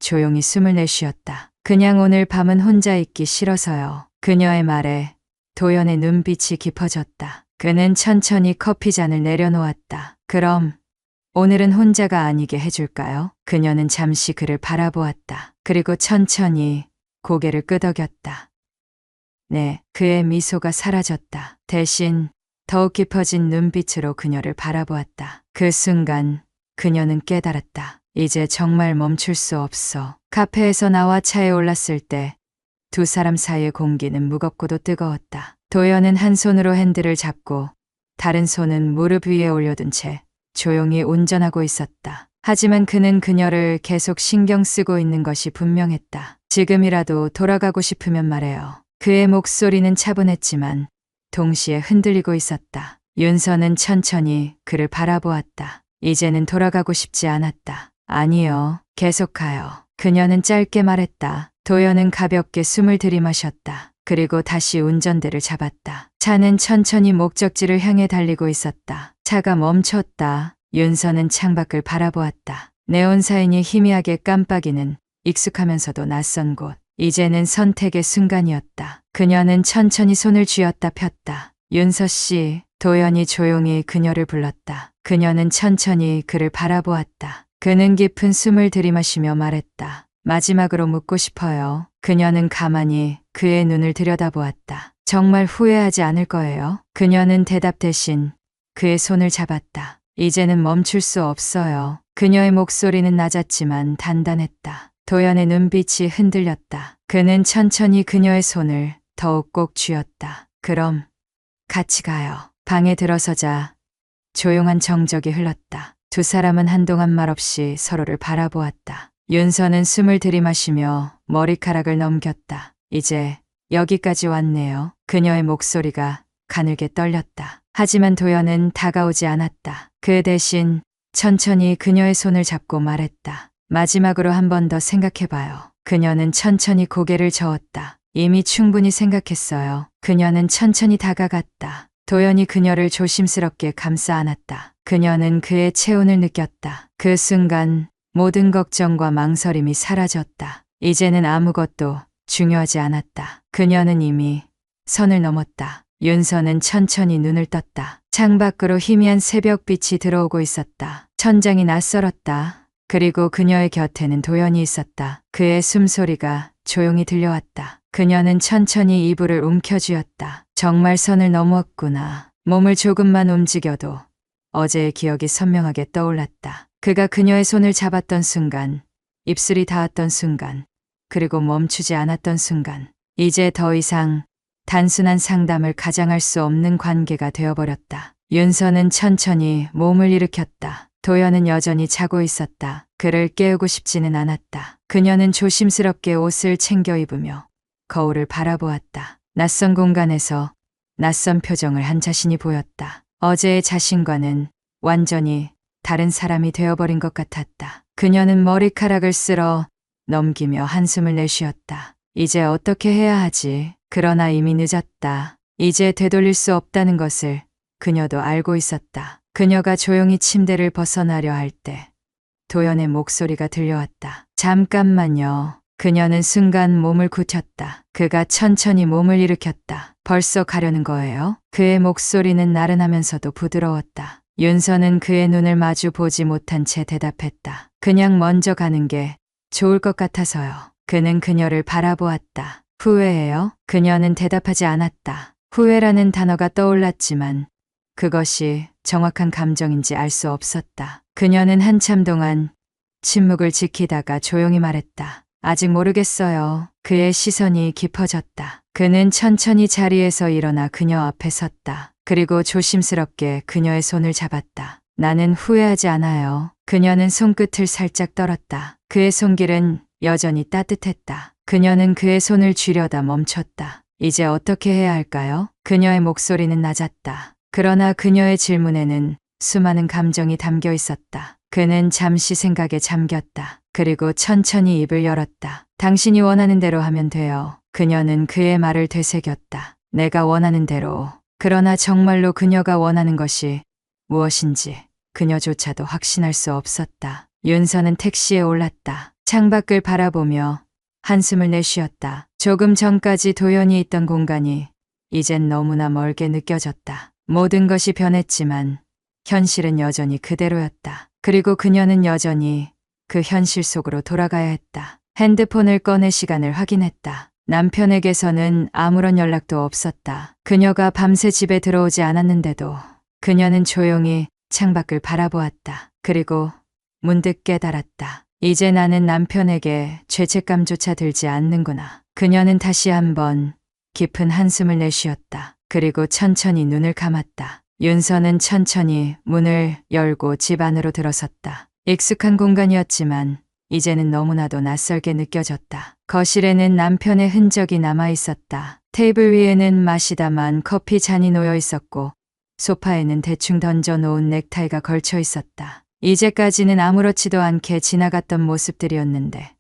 조용히 숨을 내쉬었다. 그냥 오늘 밤은 혼자 있기 싫어서요. 그녀의 말에 도연의 눈빛이 깊어졌다. 그는 천천히 커피잔을 내려놓았다. 그럼 오늘은 혼자가 아니게 해줄까요? 그녀는 잠시 그를 바라보았다. 그리고 천천히 고개를 끄덕였다. 네, 그의 미소가 사라졌다. 대신 더욱 깊어진 눈빛으로 그녀를 바라보았다. 그 순간 그녀는 깨달았다. 이제 정말 멈출 수 없어. 카페에서 나와 차에 올랐을 때 두 사람 사이의 공기는 무겁고도 뜨거웠다. 도연은 한 손으로 핸들을 잡고 다른 손은 무릎 위에 올려둔 채 조용히 운전하고 있었다. 하지만 그는 그녀를 계속 신경 쓰고 있는 것이 분명했다. 지금이라도 돌아가고 싶으면 말해요. 그의 목소리는 차분했지만 동시에 흔들리고 있었다. 윤서는 천천히 그를 바라보았다. 이제는 돌아가고 싶지 않았다. 아니요, 계속 가요. 그녀는 짧게 말했다. 도연은 가볍게 숨을 들이마셨다. 그리고 다시 운전대를 잡았다. 차는 천천히 목적지를 향해 달리고 있었다. 차가 멈췄다. 윤서는 창밖을 바라보았다. 네온 사인이 희미하게 깜빡이는 익숙하면서도 낯선 곳. 이제는 선택의 순간이었다. 그녀는 천천히 손을 쥐었다 폈다. 윤서 씨, 도연이 조용히 그녀를 불렀다. 그녀는 천천히 그를 바라보았다. 그는 깊은 숨을 들이마시며 말했다. 마지막으로 묻고 싶어요. 그녀는 가만히 그의 눈을 들여다보았다. 정말 후회하지 않을 거예요? 그녀는 대답 대신 그의 손을 잡았다. 이제는 멈출 수 없어요. 그녀의 목소리는 낮았지만 단단했다. 도연의 눈빛이 흔들렸다. 그는 천천히 그녀의 손을 더욱 꼭 쥐었다. 그럼 같이 가요. 방에 들어서자 조용한 정적이 흘렀다. 두 사람은 한동안 말없이 서로를 바라보았다. 윤서는 숨을 들이마시며 머리카락을 넘겼다. 이제 여기까지 왔네요. 그녀의 목소리가 가늘게 떨렸다. 하지만 도연은 다가오지 않았다. 그 대신 천천히 그녀의 손을 잡고 말했다. 마지막으로 한 번 더 생각해봐요. 그녀는 천천히 고개를 저었다. 이미 충분히 생각했어요. 그녀는 천천히 다가갔다. 도연이 그녀를 조심스럽게 감싸 안았다. 그녀는 그의 체온을 느꼈다. 그 순간 모든 걱정과 망설임이 사라졌다. 이제는 아무것도 중요하지 않았다. 그녀는 이미 선을 넘었다. 윤서는 천천히 눈을 떴다. 창밖으로 희미한 새벽빛이 들어오고 있었다. 천장이 낯설었다. 그리고 그녀의 곁에는 도연이 있었다. 그의 숨소리가 조용히 들려왔다. 그녀는 천천히 이불을 움켜쥐었다. 정말 선을 넘었구나. 몸을 조금만 움직여도 어제의 기억이 선명하게 떠올랐다. 그가 그녀의 손을 잡았던 순간, 입술이 닿았던 순간, 그리고 멈추지 않았던 순간, 이제 더 이상 단순한 상담을 가장할 수 없는 관계가 되어버렸다. 윤서는 천천히 몸을 일으켰다. 도연은 여전히 자고 있었다. 그를 깨우고 싶지는 않았다. 그녀는 조심스럽게 옷을 챙겨 입으며 거울을 바라보았다. 낯선 공간에서 낯선 표정을 한 자신이 보였다. 어제의 자신과는 완전히 다른 사람이 되어버린 것 같았다. 그녀는 머리카락을 쓸어 넘기며 한숨을 내쉬었다. 이제 어떻게 해야 하지? 그러나 이미 늦었다. 이제 되돌릴 수 없다는 것을 그녀도 알고 있었다. 그녀가 조용히 침대를 벗어나려 할 때 도연의 목소리가 들려왔다. 잠깐만요. 그녀는 순간 몸을 굳혔다. 그가 천천히 몸을 일으켰다. 벌써 가려는 거예요? 그의 목소리는 나른하면서도 부드러웠다. 윤서는 그의 눈을 마주 보지 못한 채 대답했다. 그냥 먼저 가는 게 좋을 것 같아서요. 그는 그녀를 바라보았다. 후회해요? 그녀는 대답하지 않았다. 후회라는 단어가 떠올랐지만 그것이 정확한 감정인지 알 수 없었다. 그녀는 한참 동안 침묵을 지키다가 조용히 말했다. 아직 모르겠어요. 그의 시선이 깊어졌다. 그는 천천히 자리에서 일어나 그녀 앞에 섰다. 그리고 조심스럽게 그녀의 손을 잡았다. 나는 후회하지 않아요. 그녀는 손끝을 살짝 떨었다. 그의 손길은 여전히 따뜻했다. 그녀는 그의 손을 쥐려다 멈췄다. 이제 어떻게 해야 할까요? 그녀의 목소리는 낮았다. 그러나 그녀의 질문에는 수많은 감정이 담겨 있었다. 그는 잠시 생각에 잠겼다. 그리고 천천히 입을 열었다. 당신이 원하는 대로 하면 돼요. 그녀는 그의 말을 되새겼다. 내가 원하는 대로. 그러나 정말로 그녀가 원하는 것이 무엇인지 그녀조차도 확신할 수 없었다. 윤서는 택시에 올랐다. 창밖을 바라보며 한숨을 내쉬었다. 조금 전까지 도연이 있던 공간이 이젠 너무나 멀게 느껴졌다. 모든 것이 변했지만 현실은 여전히 그대로였다. 그리고 그녀는 여전히 그 현실 속으로 돌아가야 했다. 핸드폰을 꺼내 시간을 확인했다. 남편에게서는 아무런 연락도 없었다. 그녀가 밤새 집에 들어오지 않았는데도 그녀는 조용히 창밖을 바라보았다. 그리고 문득 깨달았다. 이제 나는 남편에게 죄책감조차 들지 않는구나. 그녀는 다시 한번 깊은 한숨을 내쉬었다. 그리고 천천히 눈을 감았다. 윤서는 천천히 문을 열고 집 안으로 들어섰다. 익숙한 공간이었지만 이제는 너무나도 낯설게 느껴졌다. 거실에는 남편의 흔적이 남아 있었다. 테이블 위에는 마시다만 커피 잔이 놓여 있었고 소파에는 대충 던져 놓은 넥타이가 걸쳐 있었다. 이제까지는 아무렇지도 않게 지나갔던 모습들이었는데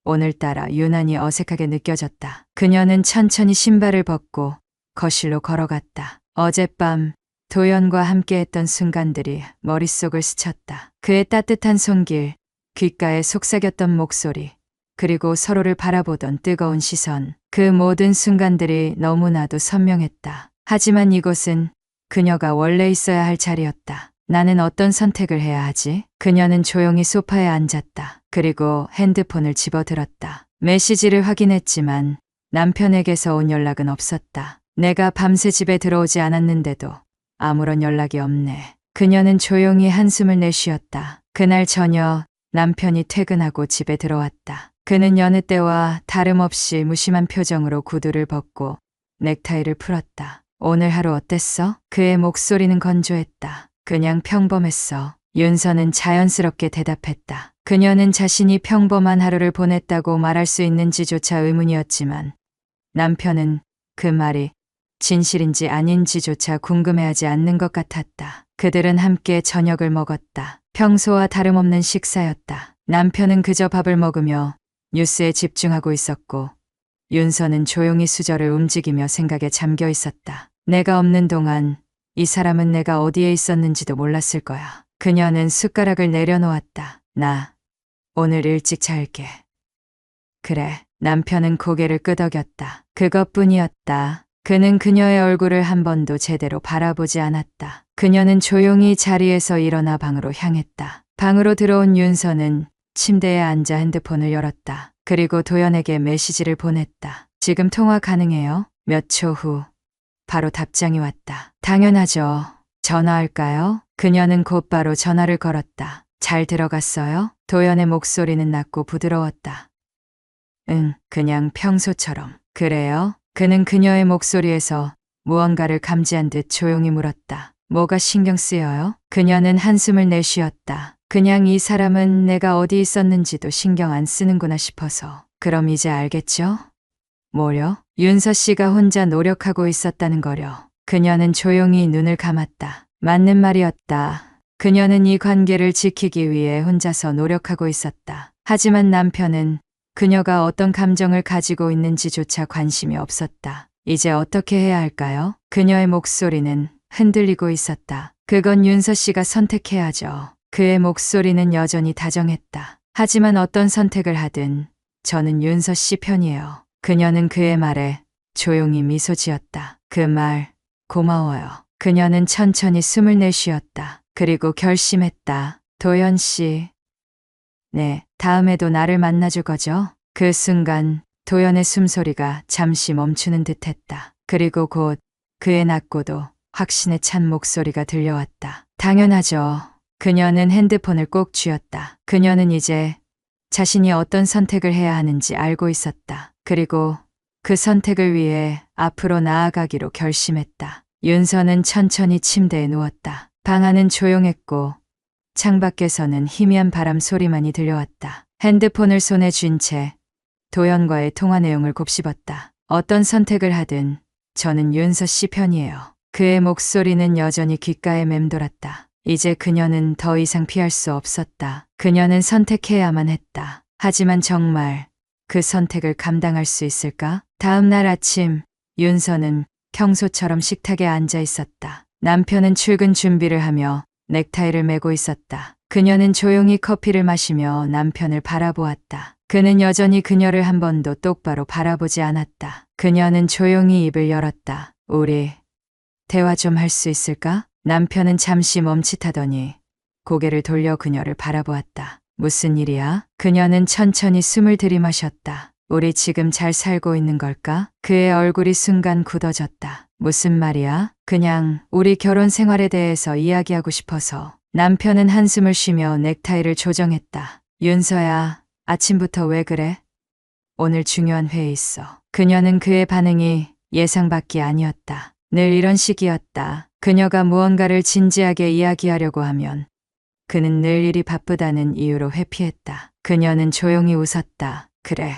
오늘따라 유난히 어색하게 느껴졌다. 그녀는 천천히 신발을 벗고 거실로 걸어갔다. 어젯밤 도연과 함께했던 순간들이 머릿속을 스쳤다. 그의 따뜻한 손길, 귓가에 속삭였던 목소리, 그리고 서로를 바라보던 뜨거운 시선. 그 모든 순간들이 너무나도 선명했다. 하지만 이곳은 그녀가 원래 있어야 할 자리였다. 나는 어떤 선택을 해야 하지? 그녀는 조용히 소파에 앉았다. 그리고 핸드폰을 집어들었다. 메시지를 확인했지만 남편에게서 온 연락은 없었다. 내가 밤새 집에 들어오지 않았는데도 아무런 연락이 없네. 그녀는 조용히 한숨을 내쉬었다. 그날 저녁 남편이 퇴근하고 집에 들어왔다. 그는 여느 때와 다름없이 무심한 표정으로 구두를 벗고 넥타이를 풀었다. 오늘 하루 어땠어? 그의 목소리는 건조했다. 그냥 평범했어. 윤서는 자연스럽게 대답했다. 그녀는 자신이 평범한 하루를 보냈다고 말할 수 있는지조차 의문이었지만 남편은 그 말이 진실인지 아닌지조차 궁금해하지 않는 것 같았다. 그들은 함께 저녁을 먹었다. 평소와 다름없는 식사였다. 남편은 그저 밥을 먹으며 뉴스에 집중하고 있었고 윤서는 조용히 수저를 움직이며 생각에 잠겨 있었다. 내가 없는 동안 이 사람은 내가 어디에 있었는지도 몰랐을 거야. 그녀는 숟가락을 내려놓았다. 나 오늘 일찍 잘게. 그래. 남편은 고개를 끄덕였다. 그것뿐이었다. 그는 그녀의 얼굴을 한 번도 제대로 바라보지 않았다. 그녀는 조용히 자리에서 일어나 방으로 향했다. 방으로 들어온 윤서는 침대에 앉아 핸드폰을 열었다. 그리고 도연에게 메시지를 보냈다. 지금 통화 가능해요? 몇 초 후 바로 답장이 왔다. 당연하죠. 전화할까요? 그녀는 곧바로 전화를 걸었다. 잘 들어갔어요? 도연의 목소리는 낮고 부드러웠다. 응, 그냥 평소처럼. 그래요? 그는 그녀의 목소리에서 무언가를 감지한 듯 조용히 물었다. 뭐가 신경 쓰여요? 그녀는 한숨을 내쉬었다. 그냥 이 사람은 내가 어디 있었는지도 신경 안 쓰는구나 싶어서. 그럼 이제 알겠죠? 뭐려? 윤서 씨가 혼자 노력하고 있었다는 거려. 그녀는 조용히 눈을 감았다. 맞는 말이었다. 그녀는 이 관계를 지키기 위해 혼자서 노력하고 있었다. 하지만 남편은 그녀가 어떤 감정을 가지고 있는지조차 관심이 없었다. 이제 어떻게 해야 할까요? 그녀의 목소리는 흔들리고 있었다. 그건 윤서 씨가 선택해야죠. 그의 목소리는 여전히 다정했다. 하지만 어떤 선택을 하든 저는 윤서 씨 편이에요. 그녀는 그의 말에 조용히 미소 지었다. 그 말 고마워요. 그녀는 천천히 숨을 내쉬었다. 그리고 결심했다. 도연 씨. 네, 다음에도 나를 만나줄 거죠? 그 순간 도연의 숨소리가 잠시 멈추는 듯했다. 그리고 곧 그의 낮고도 확신에 찬 목소리가 들려왔다. 당연하죠. 그녀는 핸드폰을 꼭 쥐었다. 그녀는 이제 자신이 어떤 선택을 해야 하는지 알고 있었다. 그리고 그 선택을 위해 앞으로 나아가기로 결심했다. 윤서는 천천히 침대에 누웠다. 방 안은 조용했고 창밖에서는 희미한 바람 소리만이 들려왔다. 핸드폰을 손에 쥔 채 도연과의 통화 내용을 곱씹었다. 어떤 선택을 하든 저는 윤서 씨 편이에요. 그의 목소리는 여전히 귓가에 맴돌았다. 이제 그녀는 더 이상 피할 수 없었다. 그녀는 선택해야만 했다. 하지만 정말 그 선택을 감당할 수 있을까? 다음 날 아침 윤서는 평소처럼 식탁에 앉아 있었다. 남편은 출근 준비를 하며 넥타이를 매고 있었다. 그녀는 조용히 커피를 마시며 남편을 바라보았다. 그는 여전히 그녀를 한 번도 똑바로 바라보지 않았다. 그녀는 조용히 입을 열었다. 우리 대화 좀 할 수 있을까? 남편은 잠시 멈칫하더니 고개를 돌려 그녀를 바라보았다. 무슨 일이야? 그녀는 천천히 숨을 들이마셨다. 우리 지금 잘 살고 있는 걸까? 그의 얼굴이 순간 굳어졌다. 무슨 말이야? 그냥 우리 결혼 생활에 대해서 이야기하고 싶어서. 남편은 한숨을 쉬며 넥타이를 조정했다. 윤서야, 아침부터 왜 그래? 오늘 중요한 회의 있어. 그녀는 그의 반응이 예상 밖이 아니었다. 늘 이런 식이었다. 그녀가 무언가를 진지하게 이야기하려고 하면 그는 늘 일이 바쁘다는 이유로 회피했다. 그녀는 조용히 웃었다. 그래,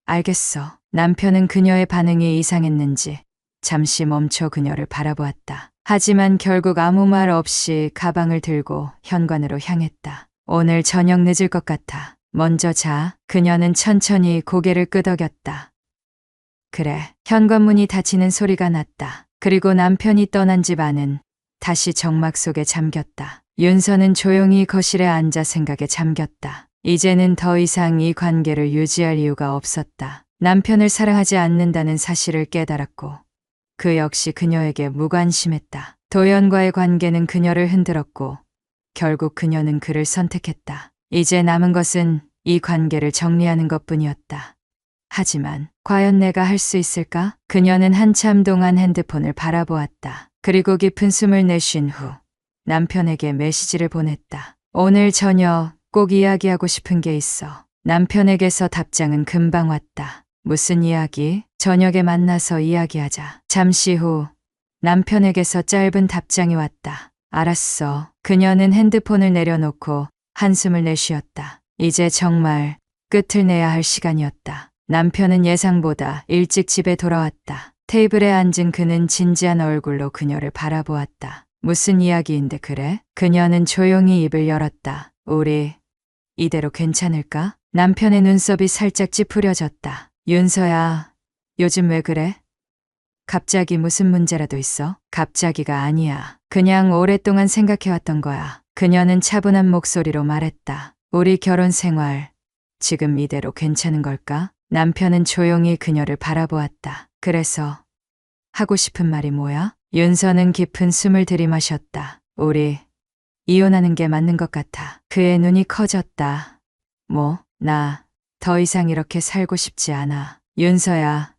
알겠어. 남편은 그녀의 반응이 이상했는지 잠시 멈춰 그녀를 바라보았다. 하지만 결국 아무 말 없이 가방을 들고 현관으로 향했다. 오늘 저녁 늦을 것 같아. 먼저 자. 그녀는 천천히 고개를 끄덕였다. 그래. 현관문이 닫히는 소리가 났다. 그리고 남편이 떠난 집 안은 다시 정막 속에 잠겼다. 윤서는 조용히 거실에 앉아 생각에 잠겼다. 이제는 더 이상 이 관계를 유지할 이유가 없었다. 남편을 사랑하지 않는다는 사실을 깨달았고 그 역시 그녀에게 무관심했다. 도연과의 관계는 그녀를 흔들었고 결국 그녀는 그를 선택했다. 이제 남은 것은 이 관계를 정리하는 것뿐이었다. 하지만 과연 내가 할 수 있을까? 그녀는 한참 동안 핸드폰을 바라보았다. 그리고 깊은 숨을 내쉰 후 남편에게 메시지를 보냈다. 오늘 저녁 꼭 이야기하고 싶은 게 있어. 남편에게서 답장은 금방 왔다. 무슨 이야기? 저녁에 만나서 이야기하자. 잠시 후 남편에게서 짧은 답장이 왔다. 알았어. 그녀는 핸드폰을 내려놓고 한숨을 내쉬었다. 이제 정말 끝을 내야 할 시간이었다. 남편은 예상보다 일찍 집에 돌아왔다. 테이블에 앉은 그는 진지한 얼굴로 그녀를 바라보았다. 무슨 이야기인데 그래? 그녀는 조용히 입을 열었다. 우리 이대로 괜찮을까? 남편의 눈썹이 살짝 찌푸려졌다. 윤서야, 요즘 왜 그래? 갑자기 무슨 문제라도 있어? 갑자기가 아니야. 그냥 오랫동안 생각해왔던 거야. 그녀는 차분한 목소리로 말했다. 우리 결혼 생활, 지금 이대로 괜찮은 걸까? 남편은 조용히 그녀를 바라보았다. 그래서 하고 싶은 말이 뭐야? 윤서는 깊은 숨을 들이마셨다. 우리 이혼하는 게 맞는 것 같아. 그의 눈이 커졌다. 뭐, 나 더 이상 이렇게 살고 싶지 않아. 윤서야,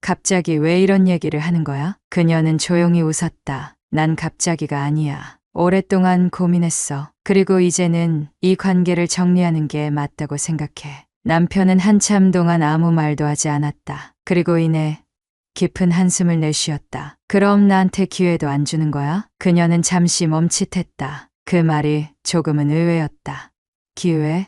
갑자기 왜 이런 얘기를 하는 거야? 그녀는 조용히 웃었다. 난 갑자기가 아니야. 오랫동안 고민했어. 그리고 이제는 이 관계를 정리하는 게 맞다고 생각해. 남편은 한참 동안 아무 말도 하지 않았다. 그리고 이내 깊은 한숨을 내쉬었다. 그럼 나한테 기회도 안 주는 거야? 그녀는 잠시 멈칫했다. 그 말이 조금은 의외였다. 기회?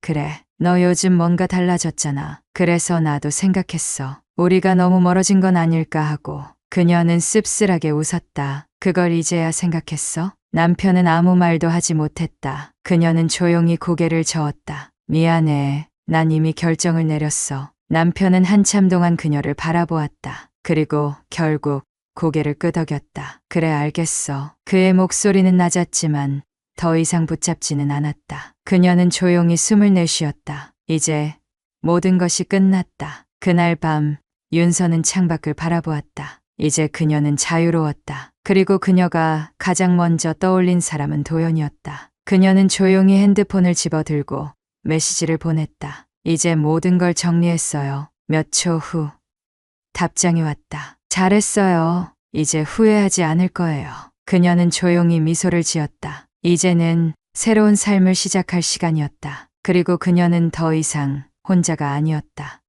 그래, 너 요즘 뭔가 달라졌잖아. 그래서 나도 생각했어. 우리가 너무 멀어진 건 아닐까 하고. 그녀는 씁쓸하게 웃었다. 그걸 이제야 생각했어? 남편은 아무 말도 하지 못했다. 그녀는 조용히 고개를 저었다. 미안해. 난 이미 결정을 내렸어. 남편은 한참 동안 그녀를 바라보았다. 그리고 결국 고개를 끄덕였다. 그래, 알겠어. 그의 목소리는 낮았지만 더 이상 붙잡지는 않았다. 그녀는 조용히 숨을 내쉬었다. 이제 모든 것이 끝났다. 그날 밤 윤서는 창밖을 바라보았다. 이제 그녀는 자유로웠다. 그리고 그녀가 가장 먼저 떠올린 사람은 도연이었다. 그녀는 조용히 핸드폰을 집어들고 메시지를 보냈다. 이제 모든 걸 정리했어요. 몇 초 후 답장이 왔다. 잘했어요. 이제 후회하지 않을 거예요. 그녀는 조용히 미소를 지었다. 이제는 새로운 삶을 시작할 시간이었다. 그리고 그녀는 더 이상 혼자가 아니었다.